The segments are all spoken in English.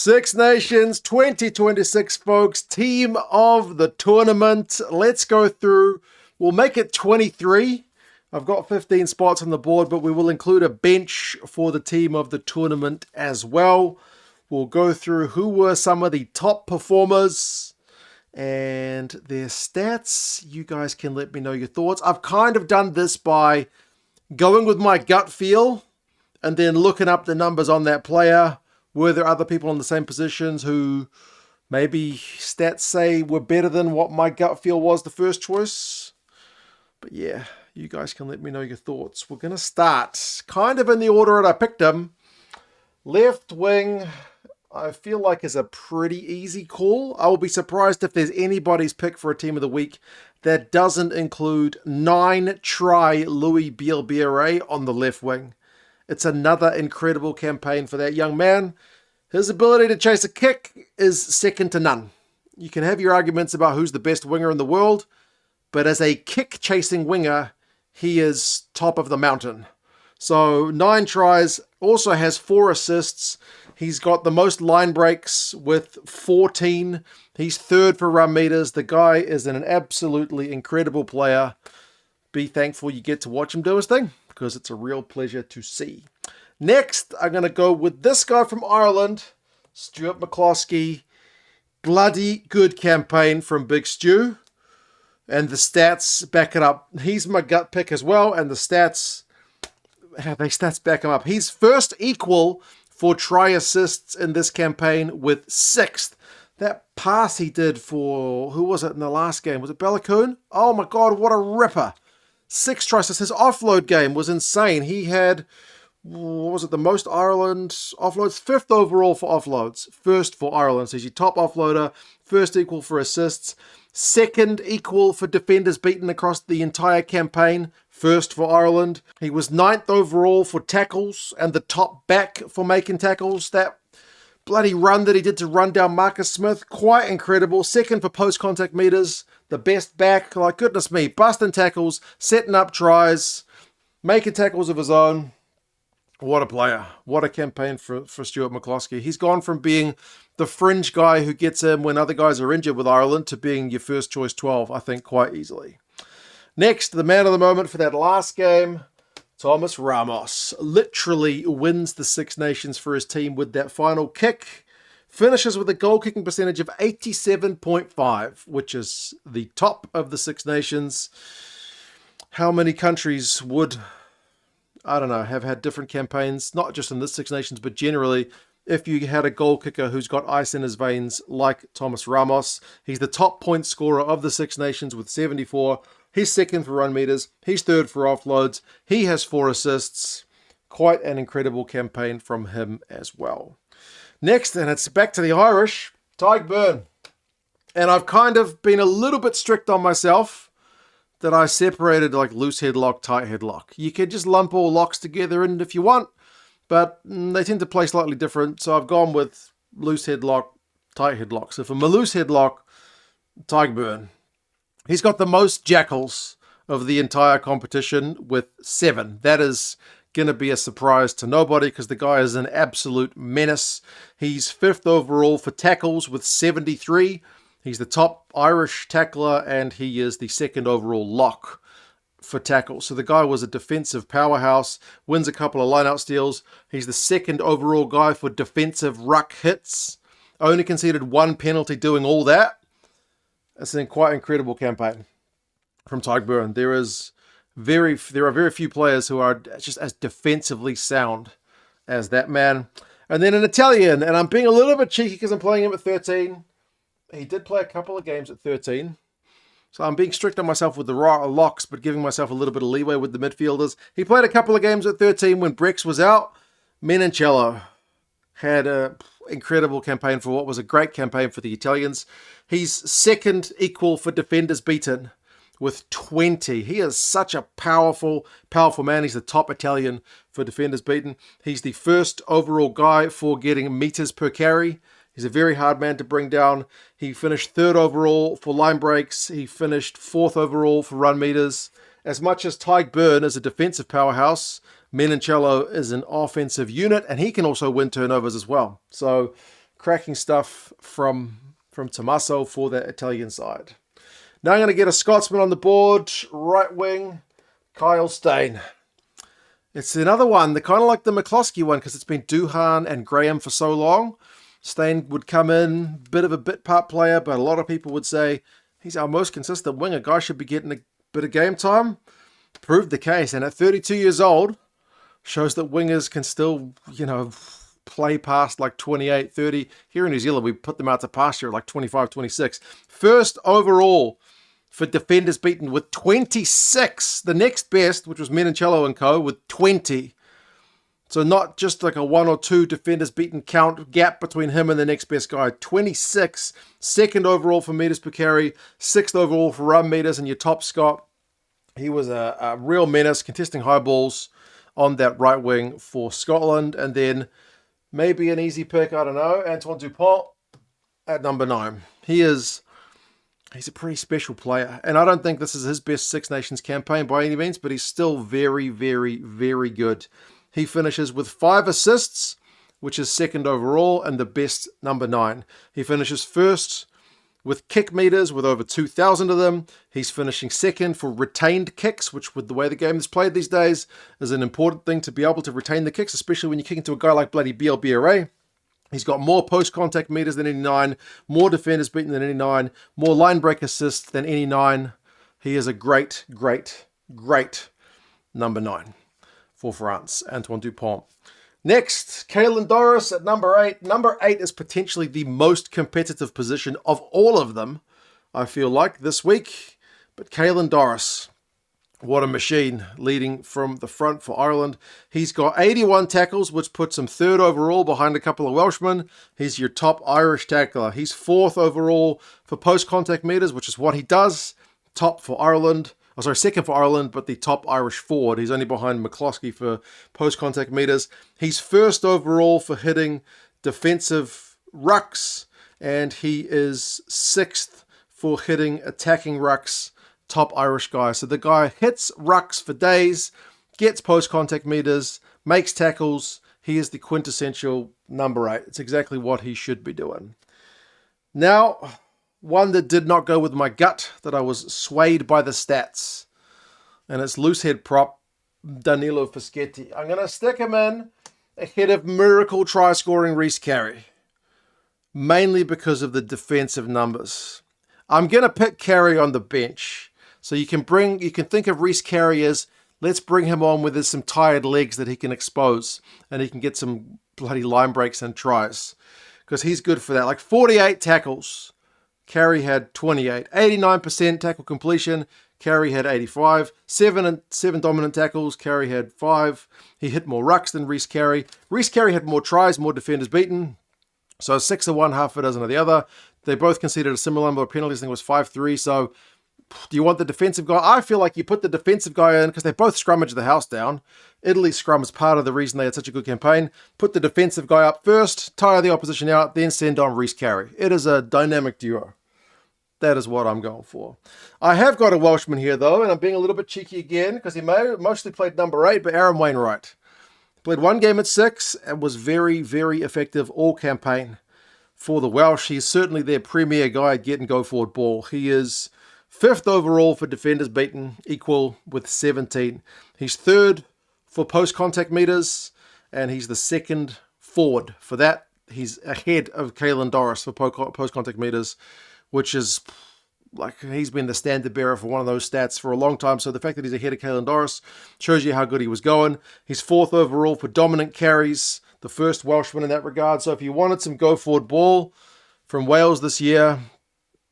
Six Nations 2026, folks. Team of the tournament. Let's go through. We'll make it 23. I've got 15 spots on the board, but we will include a bench for the team of the tournament as well. We'll go through who were some of the top performers and their stats. You guys can let me know your thoughts. I've kind of done this by going with my gut feel and then looking up the numbers on that player. Were there other people in the same positions who maybe stats say were better than what my gut feel was the first choice? But yeah, you guys can let me know your thoughts. We're going to start kind of in the order that I picked them. Left wing, I feel like is a pretty easy call. I will be surprised if there's anybody's pick for a team of the week that doesn't include 9-try Louis Bielbiere on the left wing. It's another incredible campaign for that young man. His ability to chase a kick is second to none. You can have your arguments about who's the best winger in the world, but as a kick-chasing winger, he is top of the mountain. So 9 tries, also has 4 assists. He's got the most line breaks with 14. He's third for run meters. The guy is an absolutely incredible player. Be thankful you get to watch him do his thing, because it's a real pleasure to see. Next, I'm going to go with this guy from Ireland, Stuart McCloskey. Bloody good campaign from Big Stu. And the stats back it up. He's my gut pick as well, and the stats back him up. He's first equal for try assists in this campaign with 6th. That pass he did for, who was it in the last game? Was it Bellacoon? Oh my God, what a ripper. 6 tries. His offload game was insane. He had, what was it, the most Ireland offloads? 5th overall for offloads. First for Ireland. So he's your top offloader. First equal for assists. Second equal for defenders beaten across the entire campaign. First for Ireland. He was 9th overall for tackles and the top back for making tackles. That bloody run that he did to run down Marcus Smith, quite incredible. Second for post-contact meters. The best back, like goodness me, busting tackles, setting up tries, making tackles of his own. What a player. What a campaign for Stuart McCloskey. He's gone from being the fringe guy who gets in when other guys are injured with Ireland to being your first choice 12, I think, quite easily. Next, the man of the moment for that last game, Thomas Ramos. Literally wins the Six Nations for his team with that final kick. Finishes with a goal-kicking percentage of 87.5, which is the top of the Six Nations. How many countries would, I don't know, have had different campaigns, not just in this Six Nations, but generally, if you had a goal kicker who's got ice in his veins like Thomas Ramos. He's the top point scorer of the Six Nations with 74. He's second for run meters. He's third for offloads. He has 4 assists. Quite an incredible campaign from him as well. Next, and it's back to the Irish, Tadhg Beirne. And I've kind of been a little bit strict on myself that I separated like loose headlock, tight headlock. You can just lump all locks together in if you want, but they tend to play slightly different. So I've gone with loose headlock, tight headlock. So for my loose headlock, Tadhg Beirne. He's got the most jackals of the entire competition with 7. That is going to be a surprise to nobody because the guy is an absolute menace. He's 5th overall for tackles with 73. He's the top Irish tackler and he is the 2nd overall lock for tackles. So the guy was a defensive powerhouse, wins a couple of line-out steals. He's the 2nd overall guy for defensive ruck hits. Only conceded 1 penalty doing all that. It's a quite incredible campaign from Tadhg Beirne. There are very few players who are just as defensively sound as that man. And then an Italian, and I'm being a little bit cheeky because I'm playing him at 13. He did play a couple of games at 13. So I'm being strict on myself with the locks, but giving myself a little bit of leeway with the midfielders. He played a couple of games at 13 when Brex was out. Menoncello had an incredible campaign for what was a great campaign for the Italians. He's 2nd equal for defenders beaten with 20. He is such a powerful man. He's the top Italian for defenders beaten. He's the 1st overall guy for getting meters per carry. He's a very hard man to bring down. He finished 3rd overall for line breaks. He finished 4th overall for run meters. As much as Tadhg Beirne is a defensive powerhouse, Menoncello is an offensive unit, and he can also win turnovers as well. So Cracking stuff from Tommaso for that Italian side. Now I'm going to get a Scotsman on the board, right wing, Kyle Steyn. It's another one, they're kind of like the McCloskey one because it's been Duhan and Graham for so long. Steyn would come in, bit of a bit part player, but a lot of people would say he's our most consistent winger. Guy should be getting a bit of game time. Proved the case, and at 32 years old, shows that wingers can still, play past like 28, 30. Here in New Zealand, we put them out to pasture at like 25, 26. First overall for defenders beaten with 26. The next best, which was Menincello and co, with 20. So not just like a 1 or 2 defenders beaten count gap between him and the next best guy. 26. Second overall for meters per carry. 6th overall for run meters. And your top Scot, he was a real menace, contesting high balls on that right wing for Scotland. And then maybe an easy pick, I don't know, Antoine Dupont at number 9. He's a pretty special player. And I don't think this is his best Six Nations campaign by any means, but he's still very, very, very good. He finishes with 5 assists, which is 2nd overall, and the best number 9. He finishes first with kick meters with over 2,000 of them. He's finishing 2nd for retained kicks, which with the way the game is played these days is an important thing to be able to retain the kicks, especially when you kick into a guy like bloody BLBRA. He's got more post-contact meters than any 9, more defenders beaten than any 9, more line break assists than any 9. He is a great, great, great number 9 for France, Antoine Dupont. Next, Caelan Doris at number 8. Number 8 is potentially the most competitive position of all of them, I feel like, this week. But Caelan Doris, what a machine, leading from the front for Ireland. He's got 81 tackles, which puts him 3rd overall behind a couple of Welshmen. He's your top Irish tackler. He's 4th overall for post-contact meters, which is what he does. Top for Ireland. 2nd for Ireland, but the top Irish forward. He's only behind McCloskey for post-contact meters. He's 1st overall for hitting defensive rucks, and he is 6th for hitting attacking rucks. Top Irish guy. So the guy hits rucks for days, gets post-contact meters, makes tackles. He is the quintessential number 8. It's exactly what he should be doing. Now, one that did not go with my gut, that I was swayed by the stats. And it's loosehead prop, Danilo Fischetti. I'm going to stick him in ahead of miracle try-scoring Rhys Carey. Mainly because of the defensive numbers. I'm going to pick Carey on the bench. So you can think of Rhys Carey as, let's bring him on with some tired legs that he can expose. And he can get some bloody line breaks and tries. Because he's good for that. Like 48 tackles. Carey had 28. 89% tackle completion. Carey had 85. 7 dominant tackles. Carey had 5. He hit more rucks than Rhys Carey. Rhys Carey had more tries, more defenders beaten. So 6 of one, half a dozen of the other. They both conceded a similar number of penalties. I think it was 5-3. So do you want the defensive guy? I feel like you put the defensive guy in because they both scrummaged the house down. Italy's scrum is part of the reason they had such a good campaign. Put the defensive guy up first, tire the opposition out, then send on Rhys Carey. It is a dynamic duo. That is what I'm going for. I have got a Welshman here, though, and I'm being a little bit cheeky again because he mostly played number 8, but Aaron Wainwright. Played 1 game at 6 and was very, very effective all campaign for the Welsh. He's certainly their premier guy at getting go-forward ball. He is 5th overall for defenders beaten, equal with 17. He's 3rd for post-contact meters, and he's the 2nd forward for that. He's ahead of Caelan Doris for post-contact meters, which is like he's been the standard bearer for one of those stats for a long time. So the fact that he's ahead of Caelan Doris shows you how good he was going. He's 4th overall for dominant carries, the first Welshman in that regard. So if you wanted some go-forward ball from Wales this year,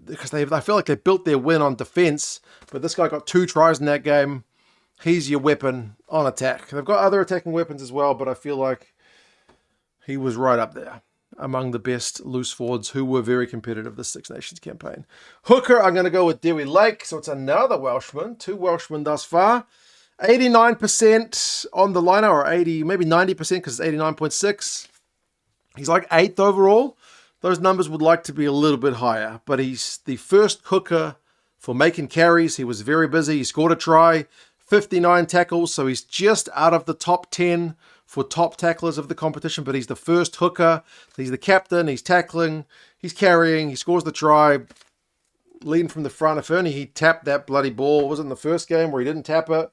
because I feel like they built their win on defense, but this guy got 2 tries in that game. He's your weapon on attack. They've got other attacking weapons as well, but I feel like he was right up there among the best loose forwards who were very competitive this Six Nations campaign. Hooker, I'm going to go with Dewey Lake, so it's another Welshman. 2 Welshmen thus far. 89% on the liner, or 80, maybe 90% because it's 89.6. He's like 8th overall. Those numbers would like to be a little bit higher, but he's the first hooker for making carries. He was very busy. He scored a try, 59 tackles, so he's just out of the top 10 for top tacklers of the competition, but he's the first hooker. He's the captain. He's tackling. He's carrying. He scores the try, leading from the front. If only he tapped that bloody ball. It wasn't the first game where he didn't tap it.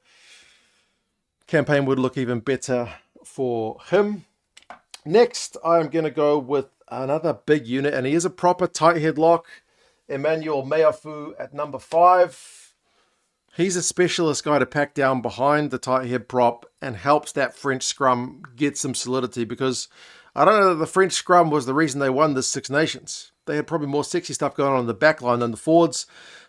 Campaign would look even better for him. Next, I'm going to go with another big unit, and he is a proper tight head lock. Emmanuel Meafu at number 5. He's a specialist guy to pack down behind the tight head prop and helps that French scrum get some solidity, because I don't know that the French scrum was the reason they won this Six Nations. They had probably more sexy stuff going on in the back line than the forwards,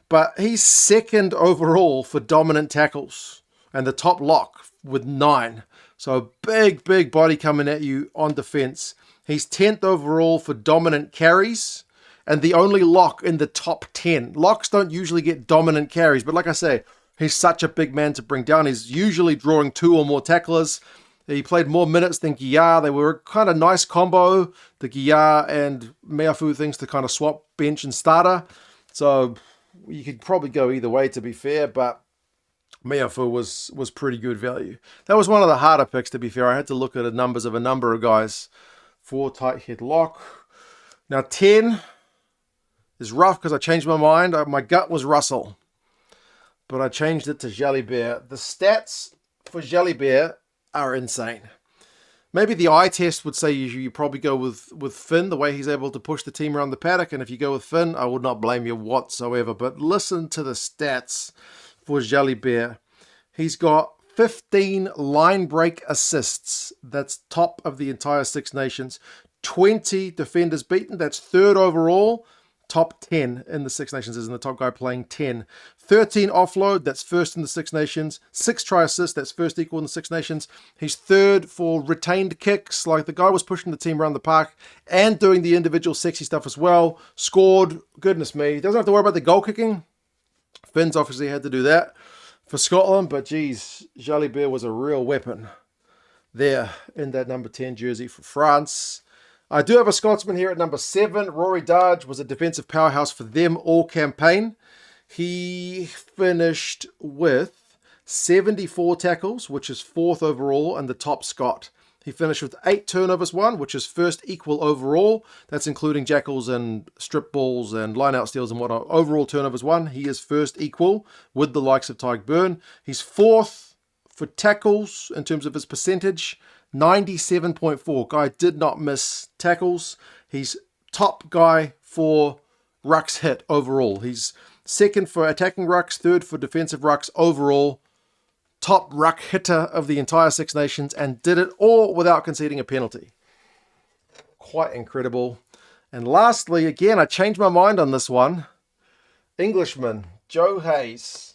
but he's second overall for dominant tackles and the top lock with 9. So big body coming at you on defense. He's 10th overall for dominant carries and the only lock in the top 10. Locks don't usually get dominant carries, but like I say, he's such a big man to bring down. He's usually drawing 2 or more tacklers. He played more minutes than Guillard. They were a kind of nice combo, the Guillard and Meafu things, to kind of swap bench and starter. So you could probably go either way, to be fair, but Meafu was pretty good value. That was one of the harder picks, to be fair. I had to look at the numbers of a number of guys for tight head lock. Now 10 is rough because I changed my mind. My gut was Russell, but I changed it to Jalibert. The stats for Jalibert are insane. Maybe the eye test would say you probably go with Finn, the way he's able to push the team around the paddock. And if you go with Finn, I would not blame you whatsoever. But listen to the stats for Jalibert. He's got 15 line break assists. That's top of the entire Six Nations. 20 defenders beaten. That's 3rd overall. Top 10 in the Six Nations, isn't the top guy playing 10. 13 offload, that's 1st in the Six Nations. 6 try assists, that's 1st equal in the Six Nations. He's 3rd for retained kicks, like the guy was pushing the team around the park and doing the individual sexy stuff as well. Scored, goodness me, he doesn't have to worry about the goal kicking. Finn's obviously had to do that for Scotland, but geez, Jalibert was a real weapon there in that number 10 jersey for France. I do have a Scotsman here at number 7. Rory Darge was a defensive powerhouse for them all campaign. He finished with 74 tackles, which is 4th overall and the top Scot. He finished with 8 turnovers won, which is 1st equal overall. That's including jackals and strip balls and line-out steals and whatnot. Overall turnovers won, he is 1st equal with the likes of Tyke Byrne. He's 4th for tackles in terms of his percentage. 97.4. Guy did not miss tackles. He's top guy for rucks hit overall. He's 2nd for attacking rucks, 3rd for defensive rucks overall. Top ruck hitter of the entire Six Nations, and did it all without conceding a penalty. Quite incredible. And lastly, again, I changed my mind on this one. Englishman, Joe Hayes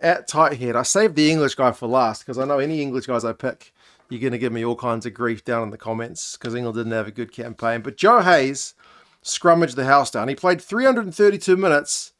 at tight head. I saved the English guy for last because I know any English guys I pick, you're going to give me all kinds of grief down in the comments because England didn't have a good campaign. But Joe Hayes scrummaged the house down. He played 332 minutes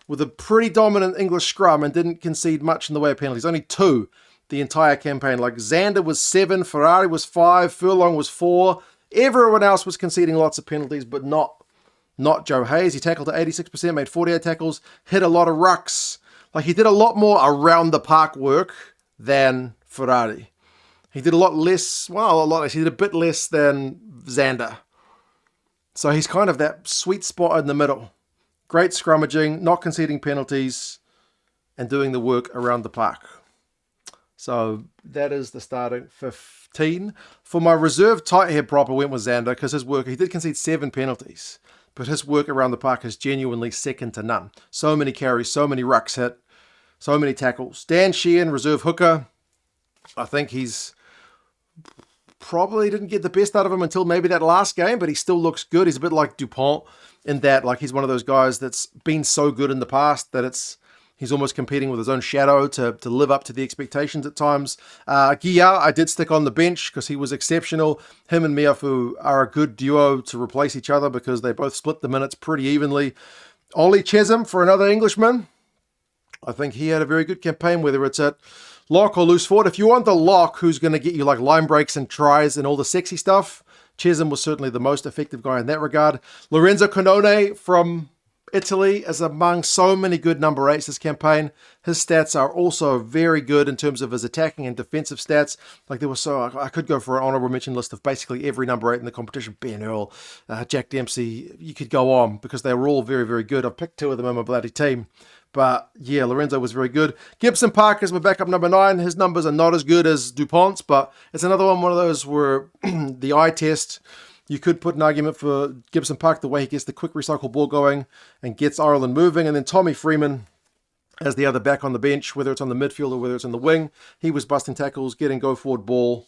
with a pretty dominant English scrum and didn't concede much in the way of penalties. Only 2 the entire campaign. Like Xander was 7, Ferrari was 5, Furlong was 4. Everyone else was conceding lots of penalties, but not Joe Hayes. He tackled at 86%, made 48 tackles, hit a lot of rucks. Like he did a lot more around the park work than Ferrari. He did a lot less, well, a lot less. He did a bit less than Xander. So he's kind of that sweet spot in the middle. Great scrummaging, not conceding penalties, and doing the work around the park. So that is the starting 15. For my reserve tight head prop, I went with Xander because his work, he did concede 7 penalties, but his work around the park is genuinely second to none. So many carries, so many rucks hit, so many tackles. Dan Sheehan, reserve hooker. I think he's probably didn't get the best out of him until maybe that last game, but he still looks good. He's a bit like Dupont in that, like he's one of those guys that's been so good in the past that he's almost competing with his own shadow to live up to the expectations at times. Guillard, I did stick on the bench because he was exceptional. Him and Meafu are a good duo to replace each other because they both split the minutes pretty evenly. Ollie Chesham for another Englishman. I think he had a very good campaign, whether it's at lock or loose forward. If you want the lock who's going to get you like line breaks and tries and all the sexy stuff, Chesham was certainly the most effective guy in that regard. Lorenzo Canone from Italy is among so many good number 8s this campaign. His stats are also very good in terms of his attacking and defensive stats. Like there was I could go for an honourable mention list of basically every number 8 in the competition. Ben Earl, Jack Dempsey, you could go on because they were all very, very good. I've picked 2 of them in my bloody team. But yeah, Lorenzo was very good. Gibson Park is my backup number 9. His numbers are not as good as DuPont's, but it's another one of those where the eye test, you could put an argument for Gibson Park, the way he gets the quick recycle ball going and gets Ireland moving. And then Tommy Freeman as the other back on the bench, whether it's on the midfield or whether it's in the wing. He was busting tackles, getting go forward ball.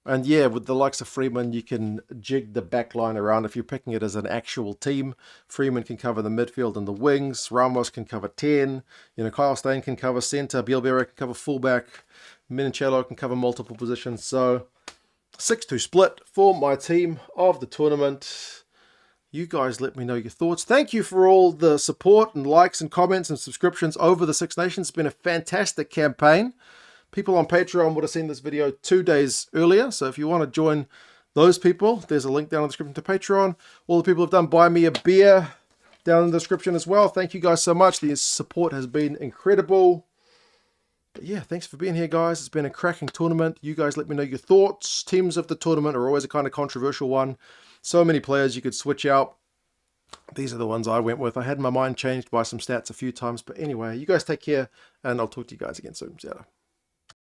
And yeah, with the likes of Freeman, you can jig the back line around if you're picking it as an actual team. Freeman can cover the midfield and the wings. Ramos can cover 10. Kyle Steyn can cover centre. Bielberry can cover fullback. Minicello can cover multiple positions. So 6-2 split for my team of the tournament. You guys let me know your thoughts. Thank you for all the support and likes and comments and subscriptions over the Six Nations. It's been a fantastic campaign. People on Patreon would have seen this video 2 days earlier. So if you want to join those people, there's a link down in the description to Patreon. All the people who've done Buy Me a Beer down in the description as well. Thank you guys so much. The support has been incredible. But yeah, thanks for being here, guys. It's been a cracking tournament. You guys let me know your thoughts. Teams of the tournament are always a kind of controversial one. So many players you could switch out. These are the ones I went with. I had my mind changed by some stats a few times. But anyway, you guys take care, and I'll talk to you guys again soon. See ya.